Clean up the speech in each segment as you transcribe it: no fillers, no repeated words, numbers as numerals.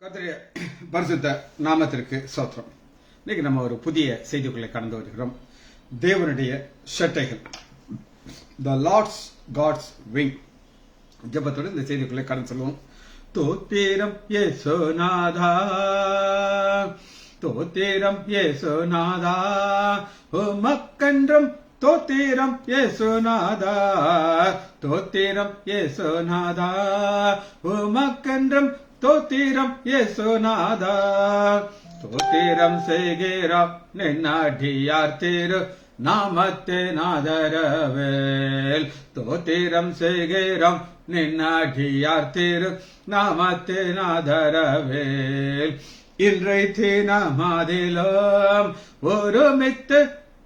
கர்த்தருடைய பரிசுத்த நாமத்திற்கு ஸ்தோத்திரம். இன்னைக்கு நம்ம ஒரு புதிய செய்திக்குள்ளே கடந்து வருகிறோம். தேவனுடைய சட்டைகள், த லார்ட்ஸ் காட்ஸ் விங். ஜெபத்தோடு இந்த செய்திக்குள்ளே கடந்து சொல்லுவோம். தோத்திரம் இயேசுநாதா, தோத்திரம் இயேசுநாதா, உமக்கென்றும் தோத்திரம் இயேசுநாதா, தோத்திரம் இயேசுநாதா, உமக்கென்றும் தோத்திரம் இயேசுநாதா. தோத்திரம் செய்கிறோம் நின்னடியார் திரு நாமத்தே நாதரவேல். தோத்திரம் செய்கிறோம் நின்னடியார் திரு நாமத்தே நாதரவேல். இன்றை தினமதிலும் ஒருமித்து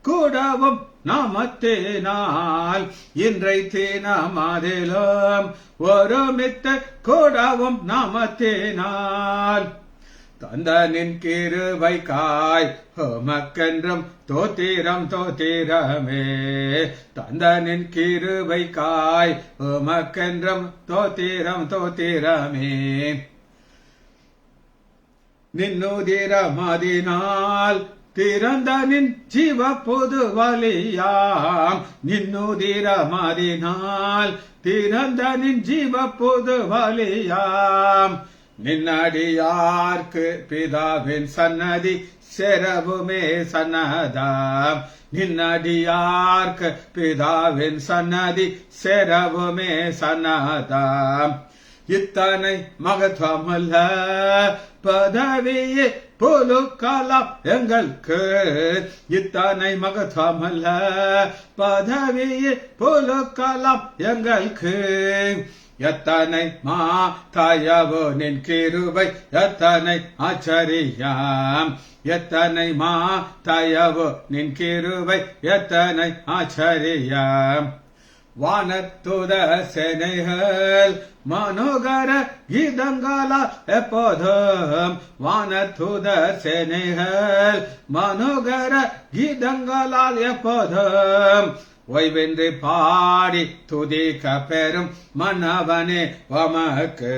கூடவும் நாமத்தினால், இன்றை தினமதிலும் ஒருமித்து கூடவும் நாமத்தினால். தந்தனின் கிருபைக்காய் உமக்கென்றும் தோத்திரம் தோத்திரமே, தந்தனின் கிருபைக்காய் உமக்கென்றும் தோத்திரம் தோத்திரமே. நின்னுதிரமதினால் திறந்த நின் ஜீவ பொது வலியாம், நின்னுதிரமதினால் திறந்த நின் ஜீவ பொது வலியாம். நின்னடியார்க்கு பிதாவின் சன்னதி செரவுமே சன்னதாம், நின்னடியார்க்கு பிதாவின் சன்னதி செரவுமே சன்னதாம். இத்தனை மகத்துவமல்ல பதவியே புலுக்கலாம் எங்களுக்கு, இத்தனை மகத்துவமல்ல பதவியே புலுக்கலாம் எங்களுக்கு. எத்தனை மாதாயவோ நின் கிருபை எத்தனை ஆச்சரியம், எத்தனை மாதாயவோ நின் கிருபை எத்தனை ஆச்சரியம். வானத்துத சேனைகள் மனோகர கீதங்களா எப்போதும், வானத்துத சேனைகள் மனோகர கீதங்களால் எப்போதும். ஓய்வென்று பாடி துதிக்க பெறும் மன்னவனே உமக்கு,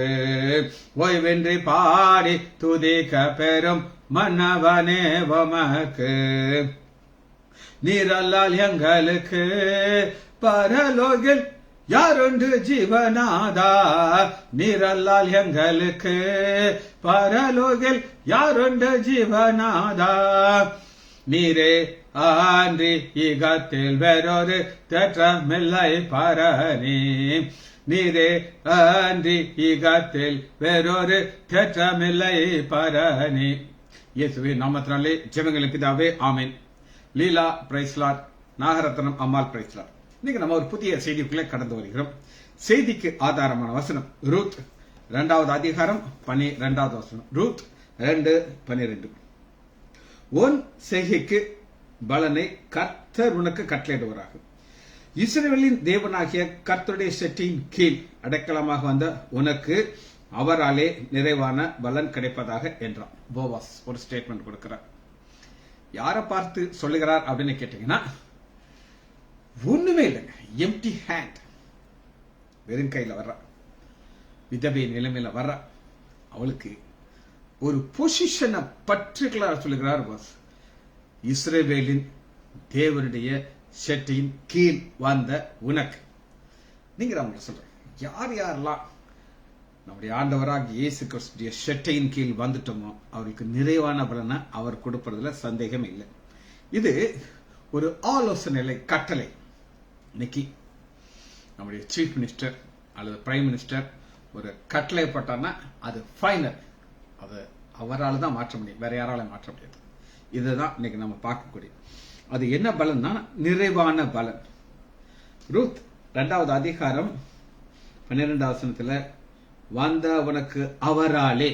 ஓய்வென்று பாடி துதிக்க பெறும் மன்னவனே உமக்கு. நீரல்லால் எங்களுக்கு பரலோகில் யாருண்டு ஜீவநாதா, நீரல்லால் எங்களுக்கு பரலோகில் யாருண்டு ஜீவநாதா. நீரே ஆன்றி ஈகத்தில் வேறொரு தேற்றமில்லை பரணி, நீரே ஆன்றி ஈகத்தில் வேறொரு தேற்றமில்லை பரணி. இயேசுவின் நாமத்தினாலே ஜெபங்கள் பிதாவே, ஆமென். லீலா பிரைஸ்லார், நாகரத்னம் அம்மாள் பிரைஸ்லார். இன்னைக்கு நம்ம ஒரு புதிய செய்திக்குள்ளே கடந்து வருகிறோம். செய்திக்கு ஆதாரமான வசனம் ரூத் 2வது அதிகாரம் 12வது வசனம். ரூத் 2:12. உன் செய்கைக்கு பலனை கர்த்தர் உனக்கு கட்டளையிடுவாராக. இஸ்ரவேலின் தேவனாகிய கர்த்தருடைய செட்டியின் கீழ் அடைக்கலமாக வந்த உனக்கு அவராலே நிறைவான பலன் கிடைப்பதாக என்றார். போவாஸ் ஒரு ஸ்டேட்மெண்ட் கொடுக்கிறார். யாரை பார்த்து சொல்லுகிறார் அப்படின்னு கேட்டீங்கன்னா, ஒண்ணுமே இல்லைங்க, எம்டி ஹேண்ட், வெறும் கையில வர்ற விதவை நிலைமையில வர்ற அவளுக்கு ஒரு பொசிஷனை பர்டிகுலர் சொல்லுகிறார் பாஸ். இஸ்ரவேலின் தேவனுடைய செட்டியின் கீழ் வந்த உனக்கு. நீங்க அவங்க சொல்றேன், யார் யாரெல்லாம் நம்முடைய ஆண்டவராக இயேசு கிறிஸ்துடைய செட்டையின் கீழ் வந்துட்டோமோ அவருக்கு நிறைவான பலனை அவர் கொடுப்பதுல சந்தேகம் இல்லை. இது ஒரு ஆலோசனை கட்டளை. இன்னைக்கு நம்முடைய சீஃப் மினிஸ்டர் அல்லது பிரைம் மினிஸ்டர் ஒரு கட்டளை போட்டார்னா அது ஃபைனல், அது அவரால் தான் மாற்ற முடியும், வேற யாராலும் மாற்ற முடியாது. இதுதான் இன்னைக்கு நம்ம பார்க்கக்கூடிய அது என்ன பலன்னா நிறைவான பலன். ரூத் 2வது அதிகாரம் 12வது வசனத்துல வந்த உனக்கு அவராலே,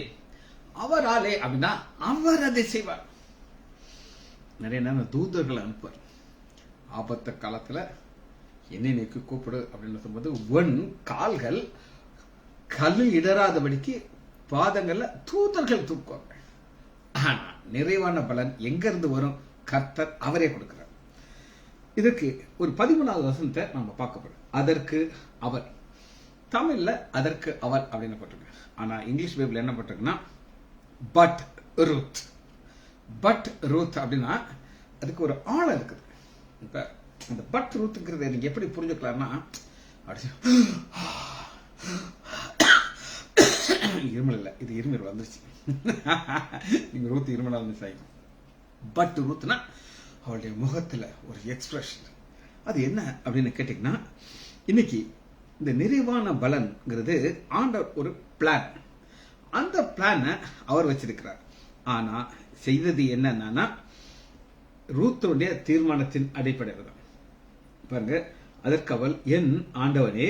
அவராலே அப்படின்னா அவர் அதை செய்வார். நிறைய நேரம் தூதர்களை அனுப்புவார். ஆபத்த காலத்துல என்னை நீக்கு கூப்பிடு அப்படின்னு சொல்லும்போது உன் கால்கள் கல்லில் இடராதபடிக்கு பாதங்கள்ல தூதர்கள் தூக்குவாங்க. ஆனா நிறைவான பலன் எங்க இருந்து வரும்? கர்த்தர் அவரே கொடுக்கிறார். இதுக்கு ஒரு 13வது வசனத்தை நம்ம பார்க்க போறோம். அதற்கு அவர், தமிழ்ல அதற்கு அவர் அப்படின்னு போட்டிருக்கு. ஆனா இங்கிலீஷ் பைபிள் என்ன போட்டிருக்குன்னா பட் ரூத். பட் ரூத் அப்படின்னா அதுக்கு ஒரு ஆழம் இருக்குது. இப்ப அந்த பட் ரூத்துங்கிறத நீங்க எப்படி புரிஞ்சுக்கலாம்னா, இருமல் இல்லை, இது இருமல் வந்துருச்சு. நீங்க ரூத் இருமலா இருந்துச்சு. பட் ரூத்னா அவளுடைய முகத்துல ஒரு எக்ஸ்பிரஷன். அது என்ன அப்படின்னு கேட்டீங்கன்னா, இன்னைக்கு இந்த நிறைவான பலன்கிறது ஆண்டவர் ஒரு பிளான். அந்த பிளானை அவர் வச்சிருக்கிறார். ஆனா செய்தது என்னன்னா, ரூத்துடைய தீர்மானத்தின் அடிப்படையில் தான். பாருங்க, அதற்கு அவள், என் ஆண்டவனே,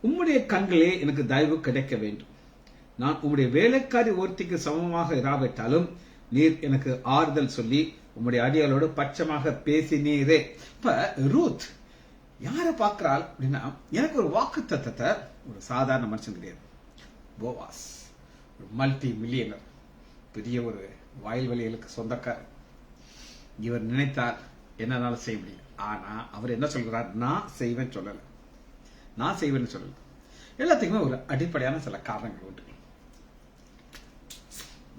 உம்முடைய கண்களே எனக்கு தயவு கிடைக்க வேண்டும். நான் உம்முடைய வேலைக்காரி ஒருத்திக்கு சமமாக இராவிட்டாலும் நீர் எனக்கு ஆறுதல் சொல்லி உம்முடைய அடியாளோடு பட்சமாக பேசினீரே. இப்ப ரூத் யாரை பார்க்கிறாள் அப்படின்னா, எனக்கு ஒரு வாக்கு தத்தத்தை, ஒரு சாதாரண மனுஷன் கிடையாது, போவாஸ் ஒரு மல்டி மில்லியனர், பெரிய ஒரு வயல்வெளிகளுக்கு சொந்தக்காரர். இவர் நினைத்தார் என்னால செய்ய முடியும். ஆனா அவர் என்ன சொல்கிறார், நான் செய்வேன் சொல்லல, நான் செய்வேன்னு சொல்லல. எல்லாத்துக்குமே ஒரு அடிப்படையான சில காரணங்கள் உண்டு.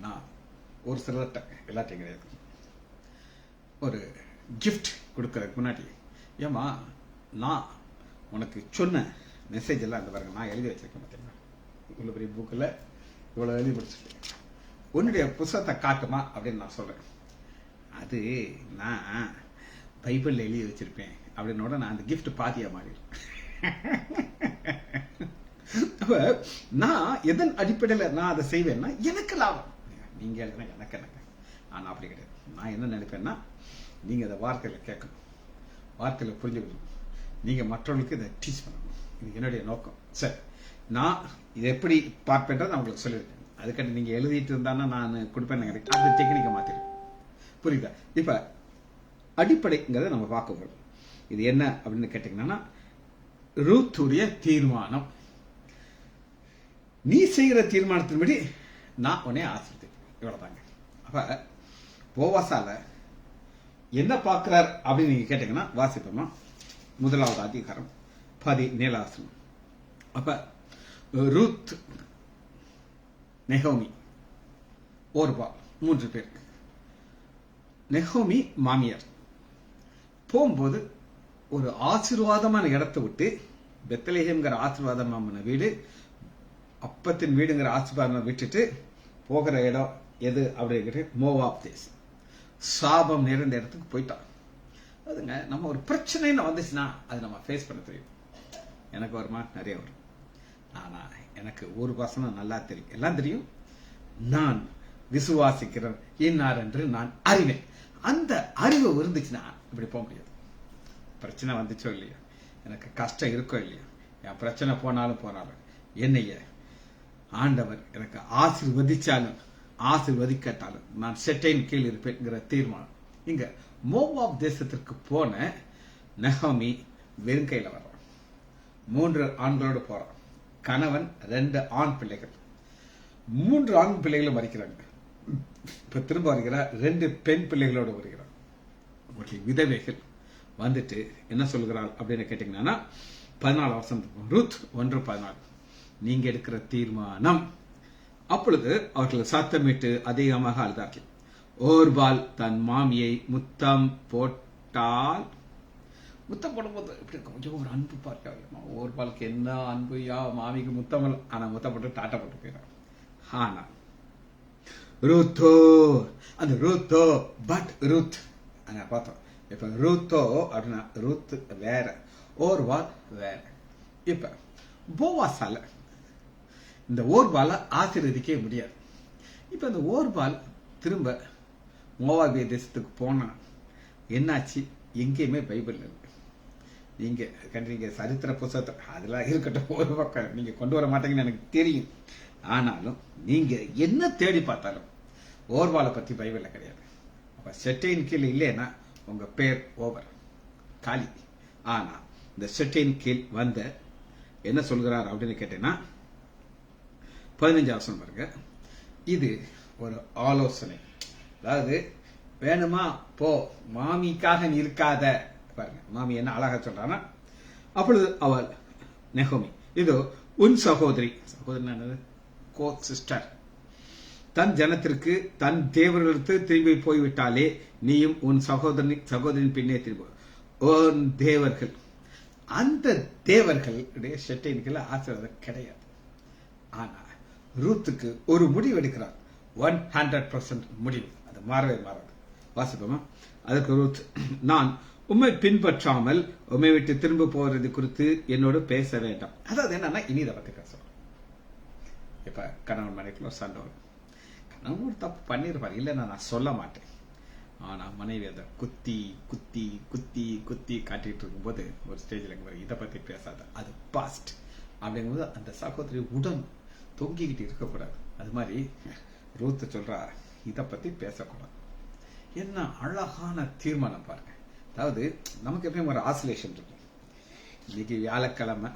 நான் ஒரு சிலர்கிட்ட, எல்லாத்தையும் கிடையாது, ஒரு கிஃப்ட் கொடுக்கறதுக்கு முன்னாடி, ஏமா நான் உனக்கு சொன்ன மெசேஜ் எல்லாம் இந்த பாருங்க, நான் எழுதி வச்சிருக்கேன் பார்த்தீங்கன்னா, இவ்வளவு பெரிய புக்கில் இவ்வளவு எழுதி முடிச்சிருக்கேன், உன்னுடைய புத்தகத்தை காட்டுமா அப்படின்னு நான் சொல்றேன். அது நான் பைபிள்ல எழுதி வச்சிருப்பேன் அப்படின்னோட நான் அந்த கிஃப்ட் பாத்தியா மாறிடுறேன். அப்ப நான் எதன் அடிப்படையில் நான் அதை செய்வேன்னா, எனக்கு லாபம். நீங்க எழுதுனா எனக்கு எனக்கு. ஆனா அப்படி கிடையாது. நான் என்ன நினைப்பேன்னா, நீங்க அதை வார்த்தையில கேட்கணும், வார்த்தையில புரிஞ்சுக்கணும், நீங்க மற்றவர்களுக்கு இதை டீச் பண்ணணும். இது என்னுடைய நோக்கம். சரி, நான் இதை எப்படி பார்ப்பேன்றதை நான் உங்களுக்கு சொல்லியிருக்கேன். அதுக்காண்டி நீங்க எழுதிட்டு இருந்தானா நான் கொடுப்பேன் நினைக்கிறேன். அந்த டெக்னிக்கை மாத்திருக்கேன். புரியுதா? இப்ப அடிப்படைங்கிறத நம்ம பார்க்க போறோம். இது என்ன அப்படின்னு கேட்டீங்கன்னா, ரூத்துடைய தீர்மானம். நீ செய்கிற தீர்மானத்தின்படி நான் உன்னை ஆசிரியப்பேன், இவ்வளவுதாங்க. அப்ப போவாசால என்ன பார்க்கிறார் அப்படின்னு நீங்க கேட்டீங்கன்னா, வாசிப்போமா, 1வது அதிகாரம் 17வது வசனம். அப்ப ரூத், நெகோமி, ஓர்பா, 3 பேர். நெகோமி மாமியார் போகும்போது ஒரு ஆசீர்வாதமான இடத்தை விட்டு, பெத்லெஹேம்ங்கிற ஆசீர்வாதமான வீடு, அப்பத்தின் வீடுங்கிற ஆசீர்வாதம் விட்டுட்டு போகிற இடம் எது அப்படிங்கிற மோவாப் தேசம், சாபம் நிறைந்த இடத்துக்கு போயிட்டான். அதுங்க, நம்ம ஒரு பிரச்சனைன்னு வந்துச்சுன்னா அது நம்ம ஃபேஸ் பண்ண தெரியும். எனக்கு வருமா? நிறைய வரும். ஆனா எனக்கு ஒரு வசனம் நல்லா தெரியும், எல்லாம் தெரியும். நான் விசுவாசிக்கிறேன் இன்னார் என்று நான் அறிவேன். அந்த அறிவு இருந்துச்சுன்னா இப்படி போக முடியாது. பிரச்சனை வந்துச்சோ இல்லையா, எனக்கு கஷ்டம் இருக்கோ இல்லையா, என் பிரச்சனை போனாலும் என்னைய ஆண்டவர் எனக்கு ஆசீர்வதிச்சாலும் ஆசீர்வதிக்கட்டாலும் நான் செட்டையின் கீழ் இருப்பேன்ங்கிற தீர்மானம். இங்க மோவாப் தேசத்திற்கு போன நெகோமி வெறும் கையில வர்றான். 3 ஆண்களோடு போறான். கணவன், 2 ஆண் பிள்ளைகள். 3 ஆண் பிள்ளைகளும் மறிக்கிறாங்க. இப்ப திரும்ப வருகிறார், 2 பெண் பிள்ளைகளோடு வருகிறார். விதவைகள் வந்துட்டு என்ன சொல்கிறாள் அப்படின்னு கேட்டீங்கன்னா, 14 வருஷம் ரூத் 1:14, நீங்க எடுக்கிற தீர்மானம். அப்பொழுது அவர்கள் சத்தமிட்டு அதிகமாக அழுதார்கள். ஓர்பால் தன் மாமியை முத்தம் போட்டால், முத்தம் போடும்போது இப்படி கொஞ்சம் ஒரு அன்பு பார்க்க, ஓர்பாலுக்கு என்ன அன்பு, மாமிக்கு முத்தம், ஆனா முத்தம் போட்டு டாட்டா போட்டு போயிடும். ஆனா ரூத்தோ, அந்த ரூத்தோ, பட் ரூத் அங்க பார்த்தோம். இப்ப ரூத்தோ அப்படின்னா ரூத் வேற, ஓர்பால் வேற. இப்ப போவாசால இந்த ஓர்பால ஆசீர்வதிக்க முடியாது. இப்ப இந்த ஓர்பால் திரும்ப மோவாபிய தேசத்துக்கு போனா என்னாச்சு? எங்கேயுமே பைபிள் இருக்கு. நீங்க சரித்திர புத்தகத்தை அதெல்லாம் இருக்கட்டும், ஒரு பக்கம் நீங்க கொண்டு வர மாட்டீங்கன்னு எனக்கு தெரியும். ஆனாலும் நீங்க என்ன தேடி பார்த்தாலும் ஓர்பாலை பத்தி பைபிள்ல கிடையாது. அப்ப செட்டையின் கீழ் இல்லைன்னா உங்க பேர் ஓவர், காலி. ஆனா இந்த செட்டையின் கீழ் வந்த என்ன சொல்கிறார் அப்படின்னு கேட்டீங்கன்னா, 15வது வசனம் பாருங்க. இது ஒரு ஆலோசனை. அதாவது வேணுமா போ, மாமிக்காக நீ இருக்காத. பாருங்க, மாமி என்ன அழகா சொல்றானா. அப்பொழுது அவள் நெகோமி, இதோ உன் சகோதரி, சகோதரி கோ சிஸ்டர், தன் ஜனத்திற்கு தன் தேவர்களுக்கு திரும்பி போய்விட்டாலே நீயும் உன் சகோதரின் பின்னே திரும்ப. உன் தேவர்கள், அந்த தேவர்களுடைய ஷெட்டைன்களை ஆசீர்வாதம் கிடையாது. ஆனா ரூத்துக்கு ஒரு முடிவு எடுக்கிறார், 100% முடிவு, அது மாறவே மாறாது. வாசிப்போமா? அதுக்கு ரூத், நான் உம்மை பின்பற்றாமல் உம்மை விட்டு திரும்ப போறது குறித்து என்னோடு பேச வேண்டாம். அதாவது என்னன்னா, இனி இதை பத்தி பேசணும். இப்ப கணவன் மனைவிக்குள்ள சண்டை வரும். கணவன் ஒரு தப்பு பண்ணிருப்பாரு, இல்ல நான் சொல்ல மாட்டேன். ஆனா மனைவி அதை குத்தி குத்தி குத்தி குத்தி காட்டிட்டு இருக்கும்போது ஒரு ஸ்டேஜ்ல இதை பத்தி பேசாத, அது பாஸ்ட் அப்படிங்கும்போது அந்த சகோதரி உடன் தொங்கிக்கிட்டு இருக்கக்கூடாது. அது மாதிரி ரூத் சொல்றா, இதை பத்தி பேசக்கூடாது. என்ன அழகான தீர்மானம் பாருங்க. அதாவது நமக்கு எப்பயும் ஒரு ஆசிலேஷன் இருக்கும். இன்னைக்கு வியாழக்கிழமை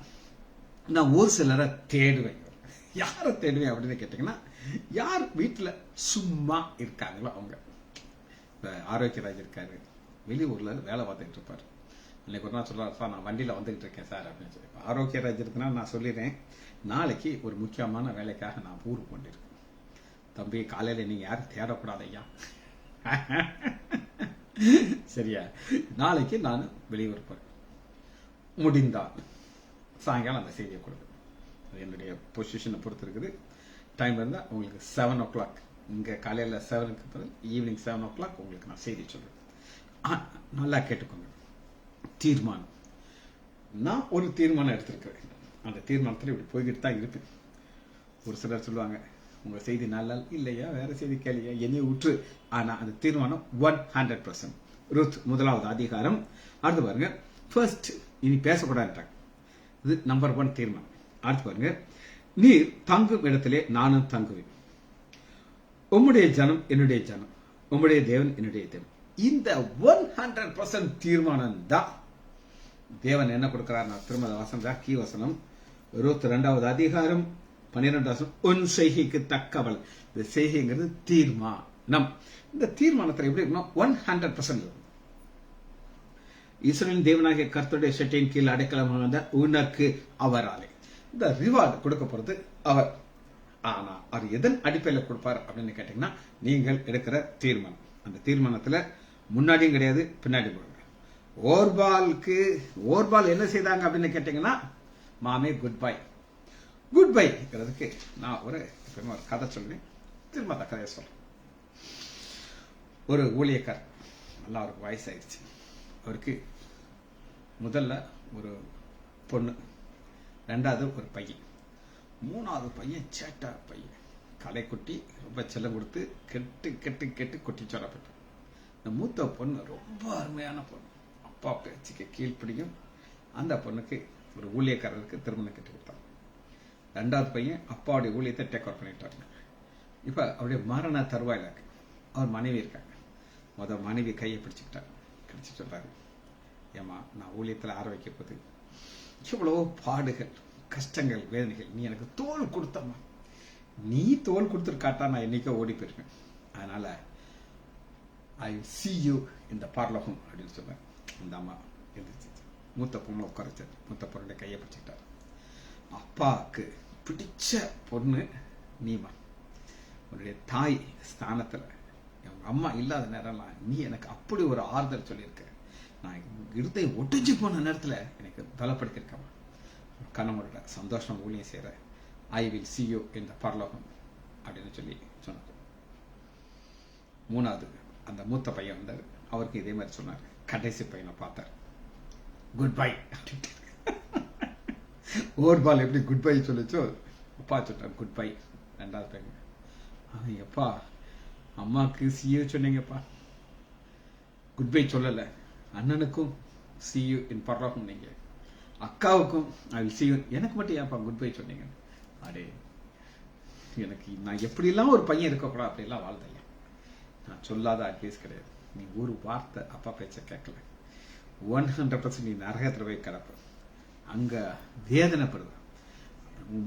நான் ஒரு சிலரை தேடுவேன். யாரை தேடுவேன் அப்படின்னு கேட்டீங்கன்னா, யார் வீட்டுல சும்மா இருக்காங்களோ அவங்க. ஆரோக்கியராஜ் இருக்காரு, வெளியூர்ல வேலை பார்த்துட்டு இருப்பாரு. இன்னைக்கு ஒரு நாள் சொல்றாரு, சார் நான் வண்டியில வந்துகிட்டு இருக்கேன் சார் அப்படின்னு சொல்லி. ஆரோக்கியராஜ் இருக்குன்னா நான் சொல்லிடுறேன், நாளைக்கு ஒரு முக்கியமான வேலைக்காக நான் ஊருக்கு கொண்டிருக்கேன். தம்பி, காலையில நீங்க யாரும் தேடக்கூடாது ஐயா, சரியா? நாளைக்கு நான் வெளியூர் போறேன். முடிந்தால் சாயங்காலம் அந்த செய்தியை கொடுக்குறேன். என்னுடைய பொசிஷனை பொறுத்து இருக்குது. டைம் இருந்தால் உங்களுக்கு 7 o'clock, இங்கே காலையில் 7க்கு பதில் ஈவினிங் 7 o'clock உங்களுக்கு நான் செய்தி சொல்றேன். நல்லா கேட்டுக்கோங்க. தீர்மானம், நான் ஒரு தீர்மானம் எடுத்திருக்கிறேன். அந்த தீர்மானத்தில் இப்படி போய்கிட்டு தான் இருப்பேன். ஒரு சிலர் சொல்லுவாங்க, உங்க செய்தி நல்லா இல்லையா, வேற செய்தி கேள்வியா, என்னைய விட்டுரு. ஆனா அந்த தீர்மானம் 100%. ரூத் 1வது அதிகாரம். அடுத்து பாருங்க, ஃபர்ஸ்ட் இனி பேசக்கூடாதுட்டாங்க. இது நம்பர் 1 தீர்மானம். அடுத்து பாருங்க, நீர் தங்கும் இடத்திலே நானும் தங்குவேன், உம்முடைய ஜனம் என்னுடைய ஜனம், உம்முடைய தேவன் என்னுடைய தேவன். இந்த 100% தீர்மானம் தான் தேவன் என்ன கொடுக்கிறார். திருமண வசனம் தான் கீ வசனம். ரூத் 2வது அதிகாரம் 12வது வசனம், உன் செய்கைக்கு தக்கவள். இந்த செய்கைங்கிறது தீர்மானம். இந்த தீர்மானத்தில் எப்படி இருக்கணும்? 100% இருக்கும். இஸ்ரவேலின் தேவனாகிய கர்த்தருடைய ஷெட்டையின் கீழ் அடைக்கலமாக வந்த உனக்கு அவராலே. இந்த ரிவார்டு கொடுக்க போறது அவர். ஆனா அவர் எதன் அடிப்படையில் கொடுப்பார் அப்படின்னு கேட்டீங்கன்னா, நீங்கள் எடுக்கிற தீர்மானம். அந்த தீர்மானத்துல முன்னாடியும் கிடையாது, பின்னாடி போடுங்க. ஓர்பால் என்ன செய்தாங்க அப்படின்னு கேட்டீங்கன்னா, மாமே குட் பை. குட் பைங்கிறதுக்கு நான் ஒரு கதை சொல்றேன். திரும்ப அந்த கதையை சொல்றேன். ஒரு ஊழியக்கார், நல்லா அவருக்கு வயசாயிடுச்சு. அவருக்கு முதல்ல ஒரு பொண்ணு, 2வது ஒரு பையன், 3வது பையன் சேட்டா பையன், கலைக்குட்டி, ரொம்ப செல்லம் கொடுத்து கெட்டு கெட்டு கெட்டு குட்டி சொல்லப்பட்டான். இந்த மூத்த பொண்ணு ரொம்ப அருமையான பொண்ணு, அப்பா பேச்சுக்கு கீழ்ப்பிடிக்கும். அந்த பொண்ணுக்கு ஒரு ஊழியக்காரருக்கு திருமணம் கட்டி கொடுத்தாங்க. 2வது பையன் அப்பாவுடைய ஊழியத்தை டேக் ஓவர் பண்ணிட்டாங்க. இப்ப அவருடைய மரண தருவாயில இருக்கு. அவர் மனைவி இருக்காங்க. மனைவி கையை பிடிச்சுக்கிட்டார். பிடிச்சு சொல்றாரு, ஏமா நான் ஊழியத்தில் ஆரம்பிக்க போது இவ்வளவு பாடுகள், கஷ்டங்கள், வேதனைகள், நீ எனக்கு தோல் கொடுத்தம்மா. நீ தோல் கொடுத்துருக்காட்டா நான் என்னைக்கோ ஓடி போயிருக்கேன். அதனால ஐ see you in the பரலோகம் அப்படின்னு சொன்னேன். அந்த அம்மா எழுந்திரிச்சு மூத்த பொண்ணு உட்காரச்சு. மூத்த பொண்ணுடைய கையை பிடிச்சிக்கிட்டார். அப்பாவுக்கு பிடிச்ச பொண்ணு நீமா, உன்னுடைய தாய் ஸ்தானத்துல எங்க அம்மா இல்லாத நேரம்லாம் நீ எனக்கு அப்படி ஒரு ஆறுதல் சொல்லியிருக்க. நான் இருதை ஒட்டிஞ்சு போன நேரத்துல எனக்கு பலப்படுத்திருக்கேன். கணவனோட சந்தோஷம் ஊழியம் செய்யற. I will see you in the பரலோகம் அப்படின்னு சொல்லி சொன்னார். 3வது அந்த மூத்த பையன் வந்தார். அவருக்கு இதே மாதிரி சொன்னார். கடைசி பையனை பார்த்தார். Good bye. ஓர்பால் எப்படி குட் பை சொல்லிச்சோ, அப்பா சொல்றார் குட் பை. 2வது பையன், எப்பா அம்மாக்கு சியூ சொன்னீங்கப்பா, குட் பை சொல்லல. அண்ணனுக்கும் see you in பரலோகம் நீங்க, அக்காவுக்கும் ஐ வில் see you. எனக்கு மட்டும் ஏன்ப்பா குட் பை சொன்னீங்க? அடே, எனக்கு நான் எப்படிலாம் ஒரு பையன் இருக்கக்கூடாது அப்படிலாம் வாழ்ந்தையா. நான் சொல்லாத அட்வைஸ் கிடையாது. நீ ஒரு வார்த்தை அப்பா பேச்ச கேட்கல, 100% நீ நரகத்துல போய் கிடப்ப. அங்க வேதனைப்படுது.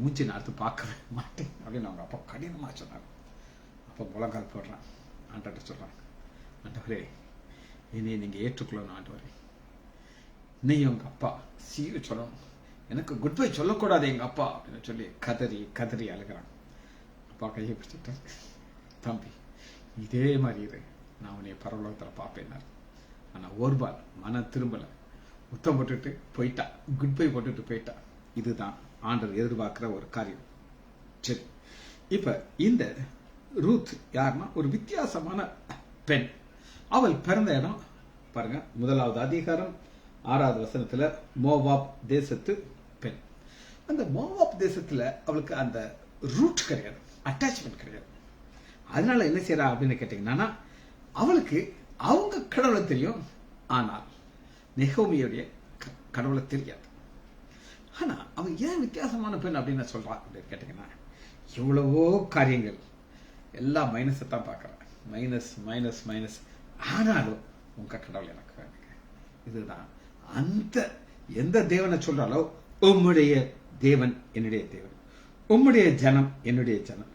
மூஞ்சி நாத்து பார்க்கவே மாட்டேன் அப்படின்னு அவங்க அப்பா கடினமா சொன்னாங்க. அப்போ முழங்கால் போடுறான். ஆண்டவர்கிட்ட சொல்றான், ஆண்டவரே என்னையை நீங்க ஏற்றுக்கொள்ளணும் ஆண்டவரே. இன்னையும் உங்க அப்பா சீவு சொல்லணும், எனக்கு குட் பை சொல்லக்கூடாது எங்க அப்பா அப்படின்னு சொல்லி கதறி கதறி அழுகிறான். அப்பா கையை பிடிச்சிட்டார். தம்பி இதே மாதிரி இரு, நான் உன்னை பரலோகத்தில் பார்ப்பேன். ஆனா ஒருபால் மனம் திரும்பல, முத்தம் போட்டுட்டு போயிட்டா, குட் பை போட்டுட்டு போயிட்டா. இதுதான் ஆண்டவர் எதிர்பார்க்கிற ஒரு காரியம். சரி, இப்ப இந்த ரூத் யாருன்னா ஒரு வித்தியாசமான பெண். அவள் பிறந்த இடம் பாருங்க, 1வது அதிகாரம் 6வது வசனத்துல மோவாப் தேசத்து பெண். அந்த மோவாப் தேசத்துல அவளுக்கு அந்த ரூட் கிடையாது, அட்டாச்மெண்ட் கிடையாது. அதனால என்ன செய்யறா அப்படின்னு கேட்டீங்கன்னா, அவளுக்கு அவங்க கடவுளை தெரியும், ஆனால் நெகோமியுடைய கடவுளை தெரியாது. ஆனா அவன் ஏன் வித்தியாசமான பெண் அப்படின்னு சொல்றான் அப்படின்னு கேட்டீங்கன்னா, எவ்வளவோ காரியங்கள் எல்லாம் மைனஸை தான் பார்க்கறேன், மைனஸ் மைனஸ் மைனஸ். ஆனாலும் உங்க கடவுள் எனக்கு வேணுங்க. இதுதான் அந்த எந்த தேவனை சொல்றாலோ, உம்முடைய தேவன் என்னுடைய தேவன், உம்முடைய ஜனம் என்னுடைய ஜனம்.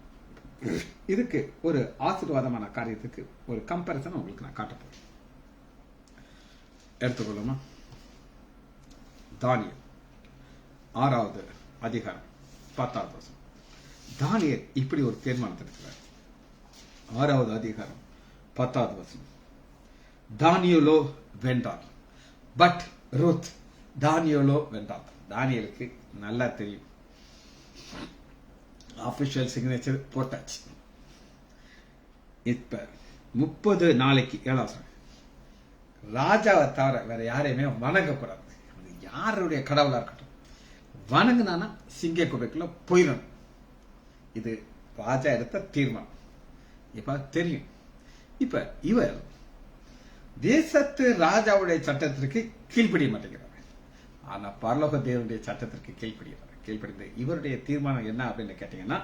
இதுக்கு ஒரு ஆசீர்வாதமான காரியத்துக்கு ஒரு கம்பேரிசன் உங்களுக்கு நான் காட்ட போறேன். எடுத்துக்கொள்ளுமா, தானியேல் 6வது அதிகாரம் 10வது வசனம். தானியேல் இப்படி ஒரு தீர்மானத்தை இருக்கிறார். 6வது அதிகாரம் 10வது வசனம். தானியேலோ வென்றார், பட் ரூத் தானியேலோ வென்றார். தானியேலுக்கு நல்லா தெரியும், ஆபிஷியல் சிக்னேச்சர் போட்டாச்சு. இப்ப 30 நாளைக்கு 7வது ராஜாவை தவிர வேற யாரையுமே வணங்கக்கூடாது. யாருடைய கடவுளா இருக்கட்டும், வணங்கினானா சிங்க குகைக்குள்ள போயிடணும். இது ராஜா எடுத்த தீர்மானம். இப்ப தெரியும், இப்ப இவர் தேசத்து ராஜாவுடைய சட்டத்திற்கு கீழ்ப்படிய மாட்டேங்கிறார், ஆனா பரலோக தேவனுடைய சட்டத்திற்கு கீழ்ப்படுகிறார். கீழ்ப்படிந்து இவருடைய தீர்மானம் என்ன அப்படின்னு கேட்டீங்கன்னா,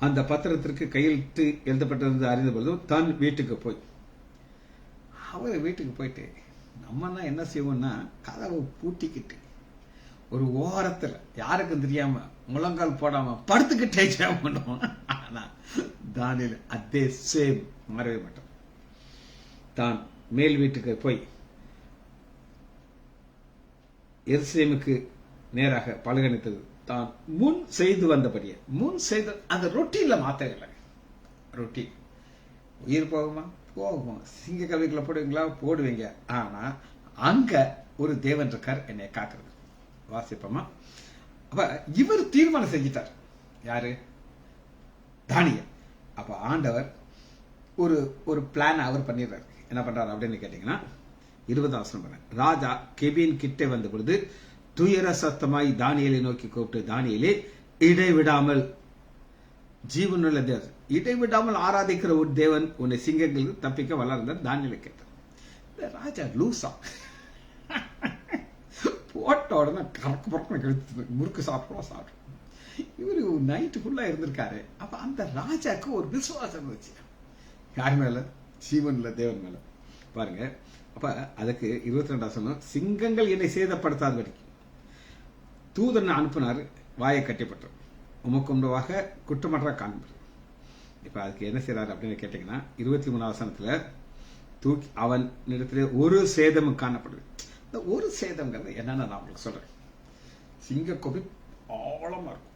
அந்த பத்திரத்திற்கு கையெழுத்து எழுதப்பட்டிருந்து அறிந்த பொழுதும் தன் வீட்டுக்கு போய், அவர் வீட்டுக்கு போயிட்டு நம்ம என்ன செய்வோம்னா, கதவை பூட்டிக்கிட்டு ஒரு ஓரத்துல யாருக்கும் தெரியாம முழங்கால் போடாம படுத்துக்கிட்டே ஜெபம் பண்ணுவோம். ஆனா தானியேல் அதே சேம் மாறவே மாட்டோம். தான் மேல் வீட்டுக்கு போய் எருசலேமுக்கு நேராக பலகணித்தது தான் முன் செய்து வந்தபடியே, முன் செய்த அந்த ரொட்டீன்ல மாத்தவில்லை. ரொட்டி உயிர் போகுமா போகுமா, சிங்க கல்விக்குள்ள போடுவீங்களா போடுவீங்க, ஆனா அங்க ஒரு தேவன் இருக்கார் என்னை காக்குறது. வாசிப்போமா. அப்ப இவர் தீர்மானம் செஞ்சிட்டார், யாரு? தானியேல். அப்ப ஆண்டவர் ஒரு ஒரு பிளான் அவர் பண்ணிடுறாரு. என்ன பண்றாரு அப்படின்னு கேட்டீங்கன்னா, 20வது வசனம் பண்ண, ராஜா கெபின் கிட்டே வந்த பொழுது துயர சத்தமாய் தானியேலை நோக்கி கூப்பிட்டு, தானியேலே இடைவிடாமல் ஜீவனுள்ள தேவன், இடைவிடாமல் ஆராதிக்கிற ஒரு தேவன் உன்னை சிங்கங்களுக்கு தப்பிக்க வளர்ந்தார். தானியேலை கேட்டார். இந்த ராஜா லூசா போட்ட உடனே கறக்கு பறக்க கழித்து முறுக்கு சாப்பிடும். இவரு நைட்டு ஃபுல்லா இருந்திருக்காரு. அப்ப அந்த ராஜாக்கு ஒரு விசுவாசம் இருந்துச்சு, யார் மேல? ஜீவனுள்ள தேவன் மேல. பாருங்க, அப்ப அதுக்கு 22வது வசனம், சிங்கங்கள் என்னை சேதப்படுத்தாத வரைக்கும் தூதன் அனுப்பினார், வாயை கட்டிப்பட்டார், உமக்கு முன்பாக குற்றமற்ற காண்பார். இப்ப அதுக்கு என்ன செய்யறாரு அப்படின்னு கேட்டீங்கன்னா, 23வது வசனத்துல தூக்கி அவன் இடத்துல ஒரு சேதமும் காணப்படுது. இந்த ஒரு சேதம்ங்கிறது என்னன்னு நான் உங்களுக்கு சொல்றேன். சிங்க கொபி ஆழமா இருக்கும்,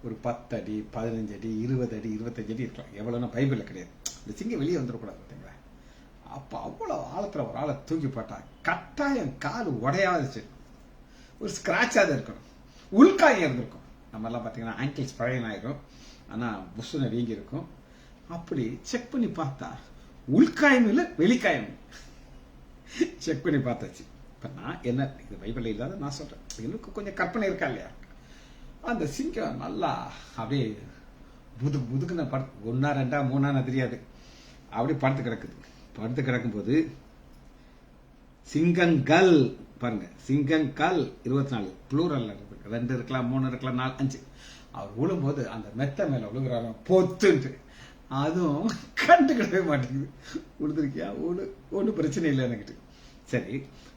ஒரு 10 அடி 15 அடி 20 அடி 25 அடி இருக்கலாம், எவ்வளவுன்னா பைபிள்ல கிடையாது. இந்த சிங்கம் வெளியே வந்துடக்கூடாது பார்த்தீங்களா. அப்ப அவ்வளவு ஆழத்துல ஒரு ஆளை தூக்கி போட்டா கட்டாயம் கால் உடையாதுச்சு, ஒரு ஸ்கிராட்சாவது இருக்கணும், உள்காயம் இருந்திருக்கும். நம்ம எல்லாம் பாத்தீங்கன்னா ஆங்கிள்ஸ் பழையன் ஆயிரும், ஆனா புஷ்ஷுன வீங்கி இருக்கும். அப்படி செக் பண்ணி பார்த்தா உள்காயம் இல்லை வெளிக்காயம் செக் பண்ணி பார்த்தாச்சு. இப்ப நான் என்ன, இது பைபிள் இல்லாத நான் சொல்றேன், எனக்கு கொஞ்சம் கற்பனை இருக்கா இல்லையா. அந்த சிங்கம் நல்லா அப்படியே புதுக்குன்னு படுத்து, 1 2 3 தெரியாது, அப்படி படுத்து கிடக்குது. படுத்து கிடக்கும் போது சிங்கங்கள் பாருங்க, சிங்கங்கள் 24 ப்ளூரல் இருக்கு, 2 இருக்கலாம் 3 இருக்கலாம் 4 5. அவர் விழும்போது அந்த மெத்த மேல விழுகிறாங்க பொத்துன்ட்டு, அதுவும் கண்டுக்கிடவே மாட்டேங்குது. விழுந்திருக்கியா ஒன்றும் பிரச்சனை இல்லை எனக்கிட்டு. சரி,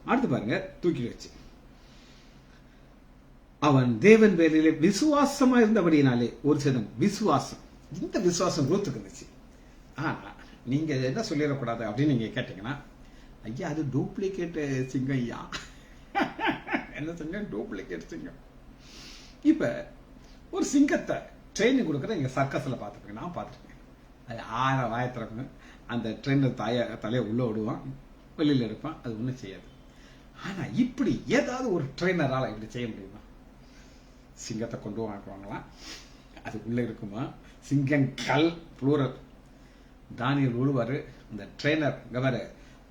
அடுத்து பாருங்க, தூக்கி வச்சு அவன் தேவன் பேரிலே விசுவாசமா இருந்தபடினாலே ஒரு சேதம். விசுவாசம், இந்த விசுவாசம் ரூத்துக்கு இருந்துச்சு. ஆனா நீங்க என்ன சொல்லிடக்கூடாது அப்படின்னு நீங்க கேட்டீங்கன்னா, ஐயா அது டூப்ளிகேட் சிங்கம் ஐயா. என்ன சிங்கம்? டூப்ளிகேட் சிங்கம். இப்ப ஒரு சிங்கத்தை ட்ரைனிங் கொடுக்குற இங்க சர்க்கஸ்ல பார்த்துருக்கேன், நான் பார்த்துருக்கேன். அது 1000 வாயை திறக்கணும், அந்த ட்ரெயினர் தலையை உள்ள விடுவான், வெளியில் எடுப்பான், அது ஒன்றும் செய்யாது. ஆனா இப்படி ஏதாவது ஒரு ட்ரெயினரால இப்படி செய்ய முடியுமா? சிங்கத்தை கொண்டு வாங்குவாங்களாம், அது உள்ள இருக்குமா? சிங்கங்கள் ப்ளூரல். தானியல் உழுவாரு, இந்த ட்ரெயினர் கவரு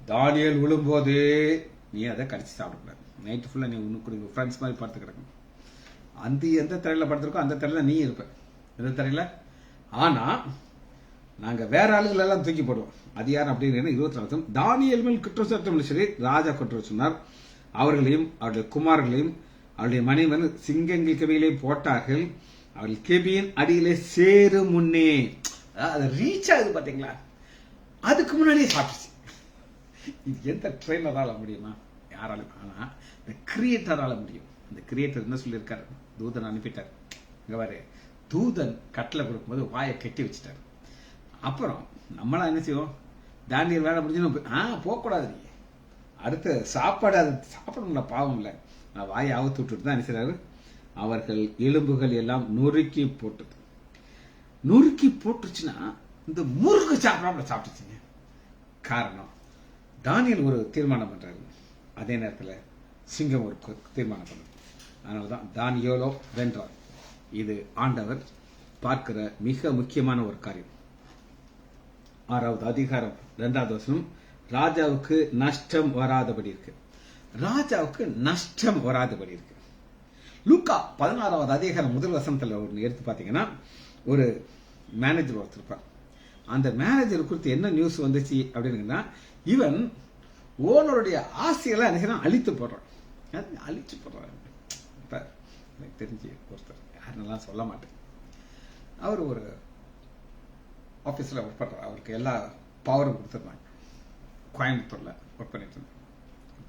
தானியல் விழும்போது நீ அதை கடிச்சு சாப்பிடக்கூடாது. நைட்டு ஃபுல்லா நீ உனக்கு ஃப்ரெண்ட்ஸ் மாதிரி படுத்து கிடக்கும். அந்த எந்த திரையில படுத்திருக்கோ அந்த திரையில நீ இருப்ப, எந்த திரையில. ஆனா நாங்க வேற ஆளுகள் எல்லாம் தூக்கி போடுவோம். அது யார் அப்படின்னு 24 தானியல் மேல் குற்றச்சாட்டு சரி ராஜா குற்றம் சொன்னார். அவர்களையும் அவருடைய குமார்களையும் அவருடைய மனைவன் சிங்கங்கள் கவியிலே போட்டார்கள். அவர்கள் கெபியின் அடியிலே சேரு முன்னே, அது ரீச் ஆகுது பாத்தீங்களா, அதுக்கு முன்னாடியே சாப்பிடுச்சு. இது எந்த ட்ரெயினரால முடியுமா? யாராலும். ஆனா இந்த கிரியேட்டரால முடியும். இந்த கிரியேட்டர் என்ன சொல்லியிருக்காரு? தூதன் அனுப்பிட்டார். இங்க பாரு, தூதன் கட்டளை கொடுக்கும்போது வாயை கட்டி வச்சுட்டாரு. அப்புறம் நம்மளா என்ன செய்வோம்? தானியல் வேலை முடிஞ்சு போகக்கூடாது, நீ அடுத்த சாப்பாடு அது சாப்பிடணும்ல, பாவம் இல்ல, நான் வாயை அவுத்து விட்டுட்டு தான் என்ன செய்றாரு? அவர்கள் எலும்புகள் எல்லாம் நொறுக்கி போட்டது. நொறுக்கி போட்டுச்சுன்னா இந்த முருகு சாப்பிட்டுச்சுங்க. காரணம், தானியல் ஒரு தீர்மானம் பண்றாரு, அதே நேரத்தில் சிங்கம் ஒரு தீர்மானம் பண்ணுது. அதனாலதான் தானியேலோ வென்றார். இது ஆண்டவர் பார்க்கிற மிக முக்கியமான ஒரு காரியம். 6வது அதிகாரம் 2வது வசனம், ராஜாவுக்கு நஷ்டம் வராதபடி இருக்கு. ராஜாவுக்கு நஷ்டம் வராதபடி இருக்கு. லூக்கா 16வது அதிகாரம் 1 வசனத்துல ஒன்று எடுத்து பாத்தீங்கன்னா, ஒரு மேனேஜர் ஒருத்தருப்பார். அந்த மேனேஜர் குறித்து என்ன நியூஸ் வந்துச்சு அப்படின்னா, இவன் ஓனருடைய ஆசையெல்லாம் என்ன அழித்து போடுறான், அழிச்சு போடுறான். எனக்கு தெரிஞ்சு ஒருத்தர், யாருன்னெல்லாம் சொல்ல மாட்டேன், அவர் ஒரு ஆபீஸ்ல ஒர்க் பண்றார். அவருக்கு எல்லா பவரும் கொடுத்துருந்தாங்க. கோயம்புத்தூர்ல ஒர்க் பண்ணிட்டு இருந்தாங்க,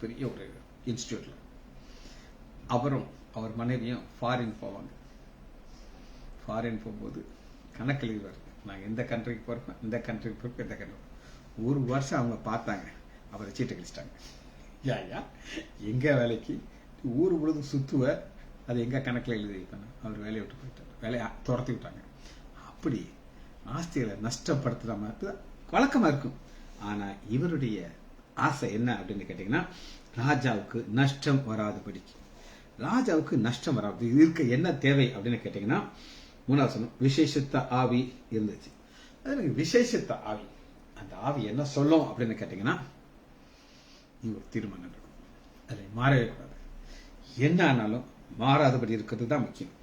பெரிய ஒரு இன்ஸ்டிடியூட்ல. அவரும் அவர் மனைவியும் ஃபாரின் போவாங்க. ஃபாரின் போகும்போது கணக்கு எழுதுவார், நான் எந்த கண்ட்ரிக்கு போறேன், இந்த கண்ட்ரிக்கு போறேன், இந்த கண்ட்ரி. ஒரு வருஷம் அவங்க பார்த்தாங்க, அவரை சீட்டை கழிச்சிட்டாங்க. யா எங்க வேலைக்கு ஊர் முழுதும் சுத்துவ, அது எங்க கணக்கில் எழுதி வைப்பாங்க. அவர் வேலையை விட்டு போயிட்டார், வேலையை துரத்தி விட்டாங்க. அப்படி ஆஸ்திகளை நஷ்டப்படுத்துற மாதிரி வழக்கமா இருக்கும். ஆனா இவருடைய ஆசை என்ன அப்படின்னு கேட்டீங்கன்னா, ராஜாவுக்கு நஷ்டம் வராதபடிக்கு. ராஜாவுக்கு நஷ்டம் வராது இருக்க என்ன தேவை அப்படின்னு கேட்டீங்கன்னா, 3வது வசனம், விசேஷித்த ஆவி இருந்துச்சு. அது விசேஷித்த ஆவி, அந்த ஆவி என்ன சொல்லும் அப்படின்னு கேட்டீங்கன்னா, நீ ஒரு தீர்மானம் இருக்கும், அதை மாறவே கூடாது, என்ன ஆனாலும் மாறாதபடி இருக்கிறது தான் முக்கியம்.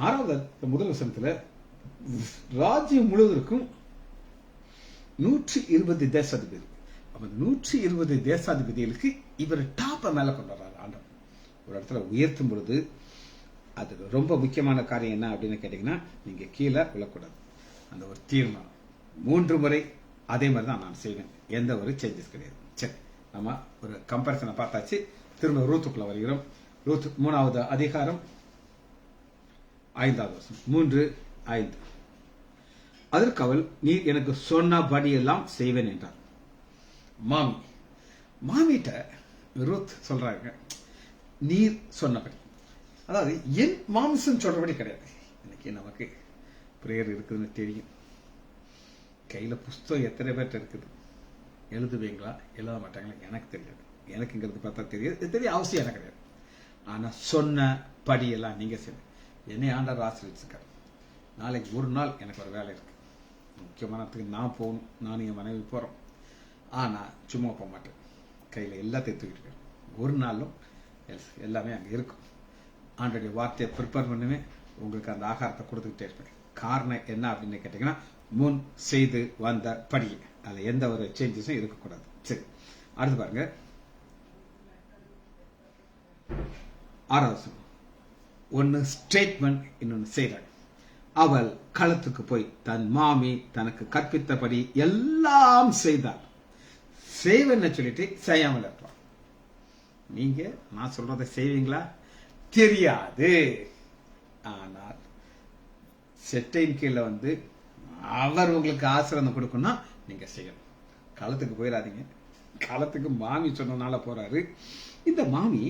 6வது 1 வசனத்துல, ராஜ்யம் முழுவதற்கும் 120 தேசாதிபதி. அப்ப 120 தேசாதிபதிகளுக்கு இவர் டாப்ப மேல கொண்டு வர்றாரு ஆண்டவர். ஒரு இடத்துல உயர்த்தும் பொழுது அது ரொம்ப முக்கியமான காரியம் என்ன அப்படின்னு கேட்டீங்கன்னா, நீங்க கீழே விழக்கூடாது. அந்த ஒரு தீர்மானம் 3 முறை அதே மாதிரி தான் நான் செய்வேன், எந்த ஒரு சேஞ்சஸ் கிடையாது. சரி, நம்ம ஒரு கம்பேரிசனை பார்த்தாச்சு. திரும்ப ரூத்துக்குள்ள வருகிறோம். ரூத் 3வது அதிகாரம் 5வது வசனம், 3:5. அதற்கு அவள், நீ எனக்கு சொன்னபடி எல்லாம் செய்வேன் என்றார். மாமிட்ட ரூத் சொல்றாங்க, நீர் சொன்னபடி, அதாவது என் மாம்சம் சொல்றபடி கிடையாது. இன்னைக்கு நமக்கு பிரேயர் இருக்குதுன்னு தெரியும், கையில புஸ்தகம் எத்தனை பேர்ட்ட இருக்குது, எழுதுவீங்களா எழுத மாட்டாங்களா எனக்கு தெரியாது, எனக்குங்கிறது பார்த்தா தெரியாது, தெரிய அவசியம் எனக்கு கிடையாது. ஆனா சொன்ன படியெல்லாம் நீங்க செய்ய, என்னை ஆண்டவர் ஆசீர்வதிச்சிருக்காரு. நாளைக்கு ஒரு நாள் எனக்கு ஒரு வேலை இருக்கு, முக்கியமானதுக்கு நான் போகணும், நான் என் மனைவி போறோம். ஆனா சும்மா போக மாட்டேன், கையில எல்லாத்தையும் தூக்கிட்டு போயிடும். ஒரு நாளும் எல்லாமே அங்க இருக்கும். ஆண்டோடைய வார்த்தையை ப்ரிப்பேர் பண்ணுவேன், உங்களுக்கு அந்த ஆகாரத்தை கொடுத்துக்கிட்டே இருப்பேன். காரணம் என்ன அப்படின்னு கேட்டீங்கன்னா, முன் செய்து வந்த படி, அதுல எந்த ஒரு சேஞ்சஸும் இருக்கக்கூடாது. சரி, அடுத்து பாருங்க 6வது, ஒன்னு ஸ்டேட்மெண்ட், இன்னொன்னு செய்றாங்க. அவள் களத்துக்கு போய் தன் மாமி தனக்கு கற்பித்தபடி எல்லாம் செய்தாள். செய்வேன்னு சொல்லிட்டு செய்யாமல் இருப்பான். நீங்க நான் சொல்றதை செய்வீங்களா தெரியாது. ஆனால் செட்டையின் கீழே அவர் உங்களுக்கு ஆசீர்வாதம் கொடுக்கணும்னா நீங்க செய்யணும். களத்துக்கு போயிடாதீங்க. களத்துக்கு மாமி சொன்னனால போறாரு. இந்த மாமி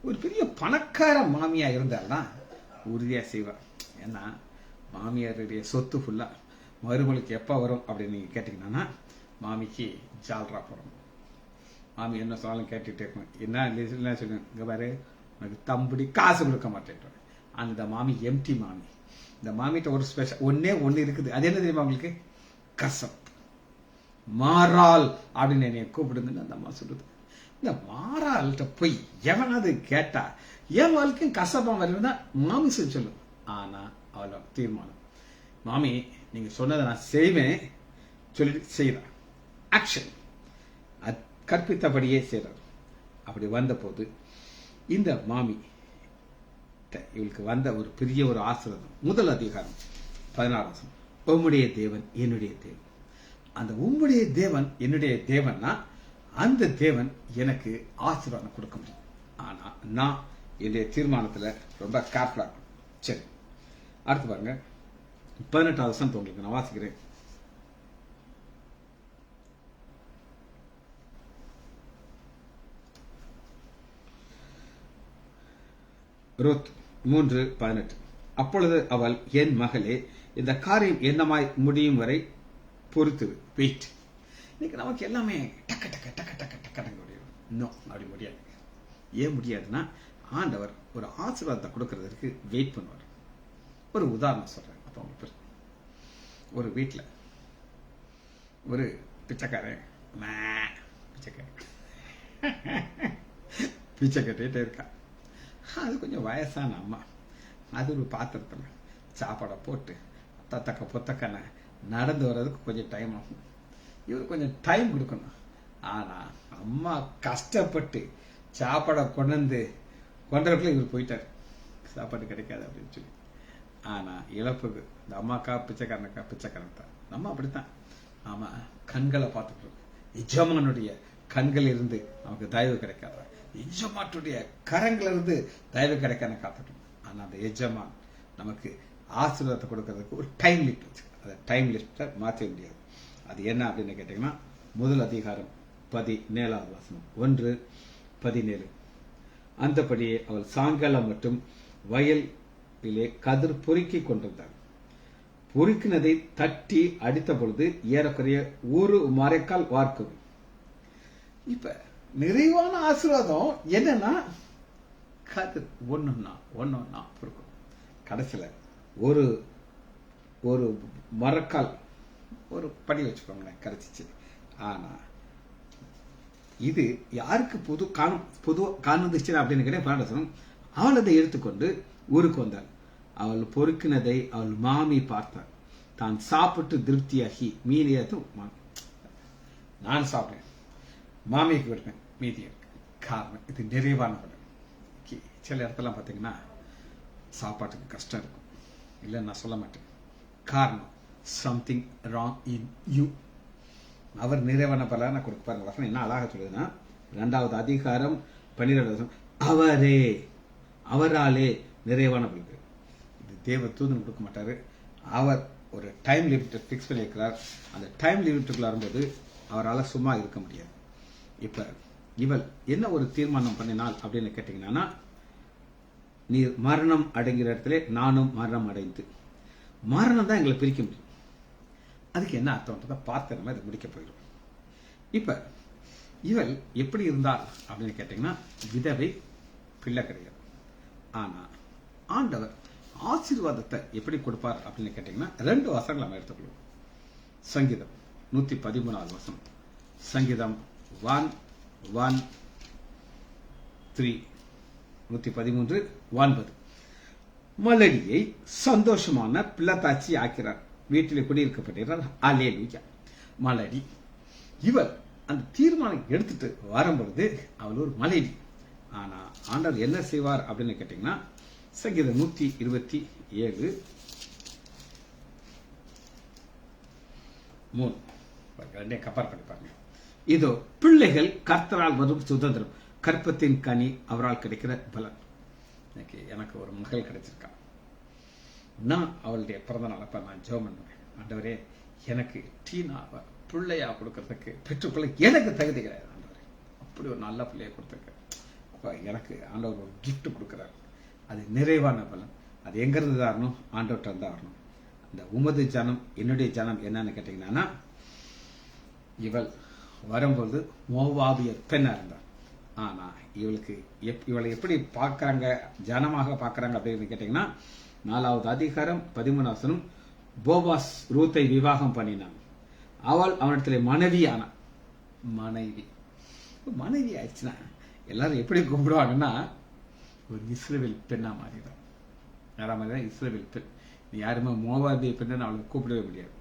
ஒரு பெரிய பணக்கார மாமியா இருந்தால்தான் உறுதியா செய்வார். ஏன்னா மாமியாருடைய சொத்து ஃபுல்லா மருமகளுக்கு எப்போ வரும் அப்படின்னு நீங்கள் கேட்டிங்கன்னா மாமிக்கு ஜால்ரா போகிறோம். மாமி என்ன சொன்னாலும் கேட்டுகிட்டே இருக்கும். என்ன சொல்லுங்க, இங்கே பாரு எனக்கு தம்புடி காசு கொடுக்க மாட்டேன். அந்த மாமி எம்டி மாமி. இந்த மாமிகிட்ட ஒரு ஸ்பெஷல் ஒன்று இருக்குது. அது என்ன தெரியுமா உங்களுக்கு? கசப். மாறால் அப்படின்னு என்னை கூப்பிடுங்கன்னு அந்த அம்மா சொல்லுது. இந்த மாறாள்கிட்ட போய் எவனாவது கேட்டா என் வாழ்க்கையும் கசப்பம் வருதுன்னா மாமி சொல்லும். ஆனா அவளோட தீர்மானம், மாமி நீங்க சொன்னதை நான் செய்வேன் சொல்லிட்டு செய்யறேன். ஆக்ஷன் கற்பித்தபடியே செய்யறார். அப்படி வந்த போது இந்த மாமி இவளுக்கு வந்த ஒரு பெரிய ஒரு ஆசீர்வாதம். முதல் அதிகாரம் 16 உம்முடைய தேவன் என்னுடைய தேவன். அந்த உம்முடைய தேவன் என்னுடைய தேவன்னா அந்த தேவன் எனக்கு ஆசீர்வாதம் கொடுக்க முடியும். ஆனா நான் என்னுடைய தீர்மானத்துல ரொம்ப கேர்ஃபுல்லா இருக்கும். சரி, அடுத்து பாருங்க 18 உங்களுக்கு நான் வாசிக்கிறேன். ருத் 3:18 அப்பொழுது அவள், என் மகளே, இந்த காரியம் என்னமாய் முடியும் வரை பொறுத்து வெயிட். இன்னைக்கு நமக்கு எல்லாமே டக்க டக்க டக்க டக்க டக்க முடியும். இன்னும் அப்படி முடியாது. ஏன் முடியாதுன்னா ஆண்டவர் ஒரு ஆசீர்வாதத்தை கொடுக்கறதுக்கு வெயிட் பண்ணுவார். ஒரு உதாரணம் சொல்றேன். அப்போ உங்களுக்கு ஒரு வீட்டில் ஒரு பிச்சைக்காரன் பிச்சை கட்டிகிட்டே இருக்கா. அது கொஞ்சம் வயசான அம்மா. அது ஒரு பாத்திரத்தில் சாப்பாடை போட்டு தக்க பொத்தக்கனை நடந்து வர்றதுக்கு கொஞ்சம் டைம் ஆகும். இவர் கொஞ்சம் டைம் கொடுக்கணும். ஆனால் அம்மா கஷ்டப்பட்டு சாப்பாடை கொண்டதுக்குள்ள இவர் போயிட்டார். சாப்பாடு கிடைக்காது அப்படின்னு சொல்லி. ஆனால் இழப்புக்கு இந்த அம்மாக்கா பிச்சைக்காரன் தான். நம்ம அப்படித்தான். நாம கண்களை பார்த்துட்டு இருக்கோம். எஜமானுடைய கண்கள் இருந்து நமக்கு தயவு கிடைக்காத, எஜமானுடைய கரங்கள் இருந்து தயவு கிடைக்காத காத்துட்டோம். ஆனா அந்த எஜமான் நமக்கு ஆசீர்வாதத்தை கொடுக்கறதுக்கு ஒரு டைம் லிமிட் வச்சு, அந்த டைம் லிமிட்டை மாற்ற முடியாது. அது என்ன அப்படின்னு கேட்டீங்கன்னா முதல் அதிகாரம் 17 1:17 அந்தபடியே அவள் சாயங்காலம் மட்டும் வயலிலே கதிர் பொறுக்கி கொண்டிருந்தாள். பொறுக்கினதை தட்டி அடித்த பொழுது ஏறக்குறைய ஒரு மரைக்கால் வார்க்கும். இப்ப நிறைவான ஆசீர்வாதம் என்னன்னா கதிர் ஒன்னொன்னா பொறுக்கும். கடைசியில ஒரு ஒரு மரக்கால் ஒரு படி வச்சுக்கோங்களேன் கரைச்சிச்சு. ஆனா இது யாருக்கு பொதுவா காணுந்துச்சு அப்படின்னு கேட்டேன். அவள் அதை எடுத்துக்கொண்டு ஊருக்கு வந்தாள். அவள் பொறுக்கினதை அவள் மாமி பார்த்தாள். தான் சாப்பிட்டு திருப்தியாகி மீதியதும் நான் சாப்பிட்டேன், மாமிக்கு விடுவேன் மீதி இருக்கு. காரணம் இது நிறைவான படம். சில இடத்துல பார்த்தீங்கன்னா சாப்பாட்டுக்கு கஷ்டம் இருக்கும், இல்லைன்னு நான் சொல்ல மாட்டேன். காரணம் சம்திங் ராங் இன் யூ. அவர் நிறைவான பலனை கொடுப்பாரு. வசனம் என்ன அழகாக சொல்லுதுன்னா 2வது அதிகாரம் 12 அவராலே நிறைவான பலன். இது தேவ தூதன் கொடுக்க மாட்டாரு. அவர் ஒரு டைம் லிமிட் பிக்ஸ் பண்ணியிருக்கிறார். அந்த டைம் லிமிட்டுக்குள்ள வரும்போது அவரால் சும்மா இருக்க முடியாது. இப்ப இவள் என்ன ஒரு தீர்மானம் பண்ணினாள் அப்படின்னு கேட்டீங்கன்னா, நீ மரணம் அடைங்கிற இடத்துல நானும் மரணம் அடைந்து, மரணம் தான் எங்களை பிரிக்க முடியும். அதுக்கு என்ன அர்த்தம்ன்றதை பார்த்து நம்ம இதை முடிக்க போயிடும். இப்ப இவள் எப்படி இருந்தாள் அப்படின்னு கேட்டீங்கன்னா, விதவை, பிள்ளை கிடையாது. ஆனா ஆண்டவர் ஆசீர்வாதத்தை எப்படி கொடுப்பார் அப்படின்னு கேட்டீங்கன்னா 2 வசனங்கள் நம்ம எடுத்துக்கொள்வோம். சங்கீதம் 113 சங்கீதம் 1:3 113:9 மலடியை சந்தோஷமான பிள்ளைத்தாச்சி ஆக்கிறார், வீட்டில் குடியிருக்கப்பட்டிருக்கிறார். அல்லேலூயா. மலடி இவள் அந்த தீர்மானம் எடுத்துட்டு வரும்பொழுது அவள் ஒரு மலடி. ஆனா ஆண்டவர் என்ன செய்வார் அப்படின்னு கேட்டீங்கன்னா, சங்கீதம் 127:3 கப்பர் படிப்பாங்க. இதோ பிள்ளைகள் கர்த்தரால் வரும் சுதந்திரம், கற்பத்தின் கனி அவரால் கிடைக்கிற பலன். எனக்கு ஒரு மகள் கிடைச்சிருக்கா. நான் அவளுடைய பிறந்த நாளப்ப நான் ஜெபம் பண்ணுவேன், ஆண்டவரே எனக்கு டீனாவை பிள்ளையா கொடுக்கறதுக்கு பெற்றுக்கொள்ள எனக்கு தகுதி கிடையாது ஆண்டவரே, அப்படி ஒரு நல்ல பிள்ளைய கொடுத்துருக்க. அப்ப எனக்கு ஆண்டவர் ஒரு கிஃப்ட் கொடுக்குறாரு. அது நிறைவான பலன். அது எங்கிருந்து தான் வரணும்? ஆண்டவர்கிட்ட இருந்தா வரணும். இந்த உமது ஜனம் என்னுடைய ஜனம் என்னன்னு கேட்டீங்கன்னா, இவள் வரும்போது மோவாபியர் பெண்ணா இருந்தார். ஆனா இவளை எப்படி பார்க்கறாங்க, ஜனமாக பார்க்கறாங்க அப்படின்னு கேட்டீங்கன்னா, 4வது அதிகாரம் 13 வசனம், போவாஸ் ரூத்தை விவாகம் பண்ணினான், அவள் அவனிடத்துல மனைவி ஆயிடுச்சுன்னா எல்லாரும் எப்படி கும்பிடுவாங்கன்னா, ஒரு இஸ்ரவேல் பெண்ணா மாறிடும். யாரா மாதிரி இஸ்ரவேல் பெண். நீ யாருமே மோவாபிய பெண்ணு அவளை கூப்பிடவே முடியாது.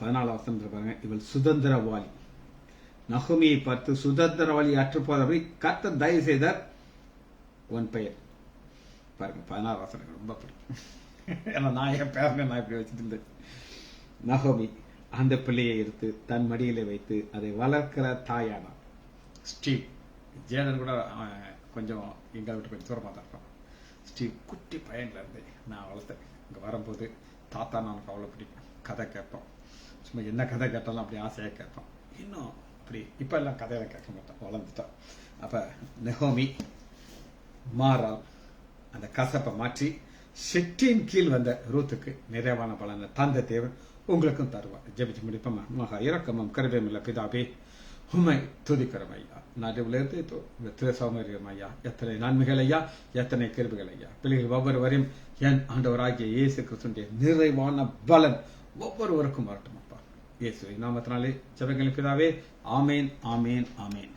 14 வசனத்துல பாருங்க, இவள் சுதந்திரவாளி. நகோமியை பார்த்து சுதந்திரவாளி அற்றுப்போதபடி கர்த்தர் தயவு செய்தார், உன் பெயர். பாருங்க 16 வசனம் ரொம்ப பிடிக்கும். ஏன்னா நான் என் பேரனை நான் இப்படி வச்சுட்டு இருந்தேன். நகோமி அந்த பிள்ளையை எடுத்து தன் மடியில வைத்து அதை வளர்க்கிற தாயானா. ஸ்டீவ் ஜேடன் கூட கொஞ்சம் எங்களை விட்டு கொஞ்சம் தூரமாக தான் இருப்பான். ஸ்டீவ் குட்டி பையன்ல இருந்து நான் வளர்த்தேன். இங்கே வரும்போது தாத்தா எனக்கு அவ்வளோ பிடிக்கும். கதை கேட்போம், சும்மா என்ன கதை கேட்டாலும் அப்படி ஆசையாக கேட்போம். இன்னும் அப்படி இப்போ எல்லாம் கதையில கேட்க மாட்டோம், வளர்ந்துட்டோம். அப்போ நகோமி மாறால் அந்த கசப்பை மாற்றி செட்டின் கீழ் வந்த ரூத்துக்கு நிறைவான பலனை தந்த தேவன் உங்களுக்கும் தருவார். ஜெபிச்சு முடிப்போமா? மகா இரக்கமும் கருவேமில்ல பிதாபே, உம்மை துதிக்கிறோம் ஐயா. நடுவிலிருந்து எத்தனை சௌகரியம் ஐயா, எத்தனை நன்மைகள் ஐயா, எத்தனை கிருபைகள் ஐயா. பிள்ளைகள் ஒவ்வொருவரையும் என் ஆண்டவராகிய இயேசு கிறிஸ்துவினுடைய நிறைவான பலன் ஒவ்வொருவருக்கும் வரட்டும் அப்பா. இயேசுவின் நாமத்தினாலே ஜெபங்கள் பிதாவே. ஆமேன், ஆமேன், ஆமேன்.